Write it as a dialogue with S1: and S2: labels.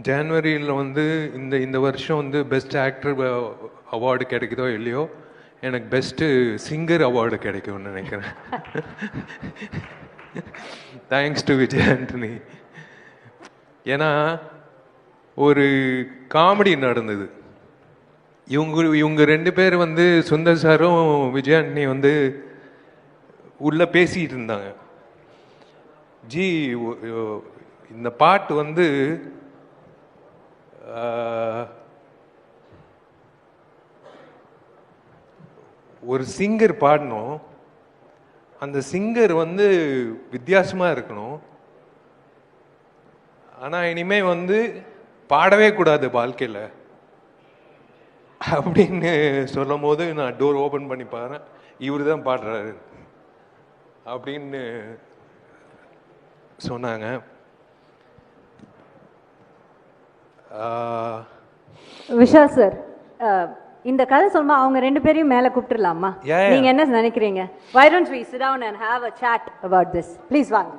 S1: ஜனவரியில் வந்து இந்த வருஷம் வந்து பெஸ்ட் ஆக்டர் அவார்டு கிடைக்குதோ இல்லையோ, எனக்கு பெஸ்ட்டு சிங்கர் அவார்டு கிடைக்கும்னு நினைக்கிறேன். Thanks to Vijay Antony. ஏன்னா ஒரு காமெடி நடந்தது. இவங்க ரெண்டு பேர் வந்து சுந்தர் சாரும் விஜய் ஆண்டனி வந்து உள்ள பேசிட்டு இருந்தாங்க. ஜி இந்த பாட்டு வந்து ஒரு சிங்கர் பாடணும், அந்த சிங்கர் வந்து வித்தியாசமா இருக்கணும், ஆனா இனிமே வந்து பாடவே கூடாது வாழ்க்கையில் அப்படின்னு சொல்லும் போது நான் டோர் ஓபன் பண்ணி பாரு, இவரு தான் பாடுறாரு அப்படின்னு சொன்னாங்க.
S2: விஷால் சார், இந்த கதை சொல்லுமா அவங்க ரெண்டு பேரையும் மேல கூப்பிட்டுலாமா? நீங்க என்ன நினைக்கிறீங்க? Why don't we sit down and have a chat about this? Please வாங்க.